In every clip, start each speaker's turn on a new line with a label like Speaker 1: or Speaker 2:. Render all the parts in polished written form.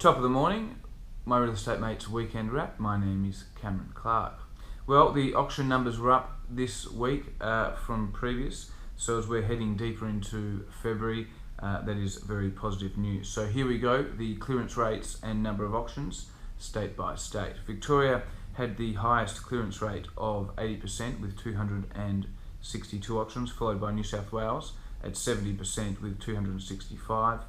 Speaker 1: Top of the morning, my real estate mate's weekend wrap. My name is Cameron Clark. Well, the auction numbers were up this week from previous, so as we're heading deeper into February, that is very positive news. So here we go, the clearance rates and number of auctions state by state. Victoria had the highest clearance rate of 80% with 262 auctions, followed by New South Wales at 70% with 265.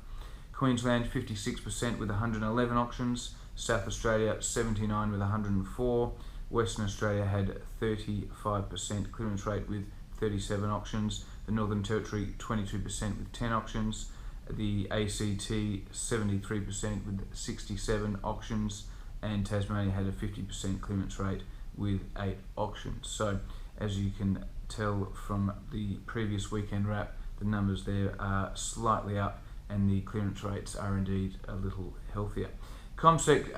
Speaker 1: Queensland 56% with 111 auctions, South Australia 79 with 104, Western Australia had 35% clearance rate with 37 auctions, the Northern Territory 22% with 10 auctions, the ACT 73% with 67 auctions, and Tasmania had a 50% clearance rate with 8 auctions. So as you can tell from the previous weekend wrap, the numbers there are slightly up and the clearance rates are indeed a little healthier. CommSec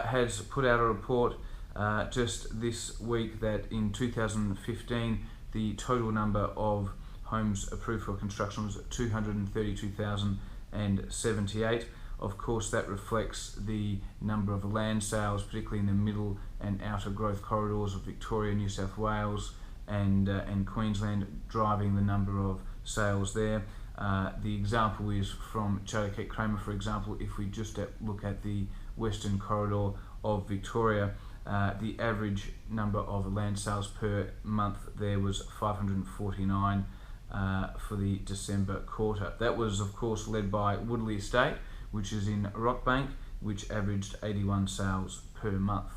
Speaker 1: has put out a report just this week that in 2015 the total number of homes approved for construction was 232,078. Of course, that reflects the number of land sales, particularly in the middle and outer growth corridors of Victoria, New South Wales and Queensland, driving the number of sales there. The example is from Charlie Kramer, for example. If we just look at the western corridor of Victoria, the average number of land sales per month there was 549 for the December quarter. That was, of course, led by Woodlea Estate, which is in Rockbank, which averaged 81 sales per month.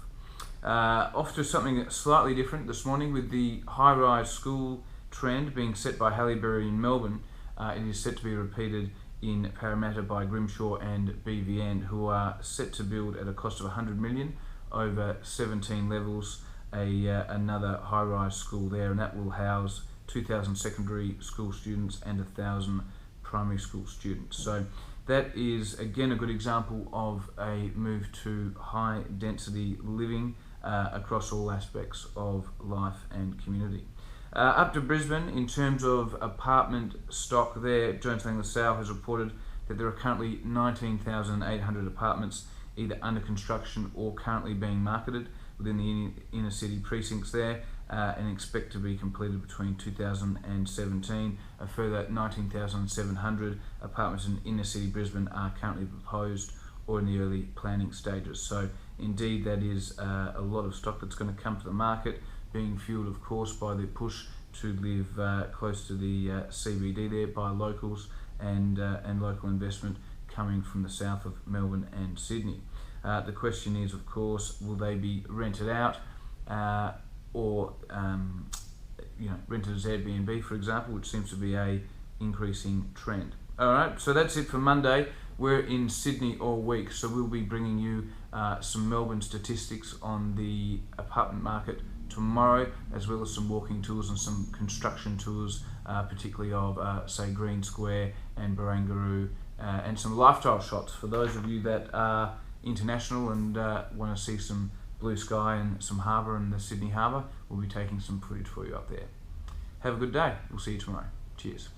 Speaker 1: Off to something slightly different this morning, with the high-rise school trend being set by Haileybury in Melbourne. It is set to be repeated in Parramatta by Grimshaw and BVN, who are set to build at a cost of $100 million over 17 levels, another high-rise school there, and that will house 2,000 secondary school students and 1,000 primary school students. So that is again a good example of a move to high density living across all aspects of life and community. Up to Brisbane, in terms of apartment stock there, Jones Lang LaSalle has reported that there are currently 19,800 apartments either under construction or currently being marketed within the inner city precincts there, and expect to be completed between 2017. A further 19,700 apartments in inner city Brisbane are currently proposed or in the early planning stages. So indeed that is a lot of stock that's going to come to the market, being fueled of course by the push to live close to the CBD there by locals and local investment coming from the south of Melbourne and Sydney. The question is, of course, will they be rented out or rented as Airbnb, for example, which seems to be a increasing trend. Alright, so that's it for Monday. We're in Sydney all week, so we'll be bringing you some Melbourne statistics on the apartment market tomorrow, as well as some walking tours and some construction tours, particularly of say Green Square and Barangaroo, and some lifestyle shots for those of you that are international and want to see some blue sky and some harbour and the Sydney Harbour. We'll be taking some footage for you up there. Have a good day. We'll see you tomorrow. Cheers.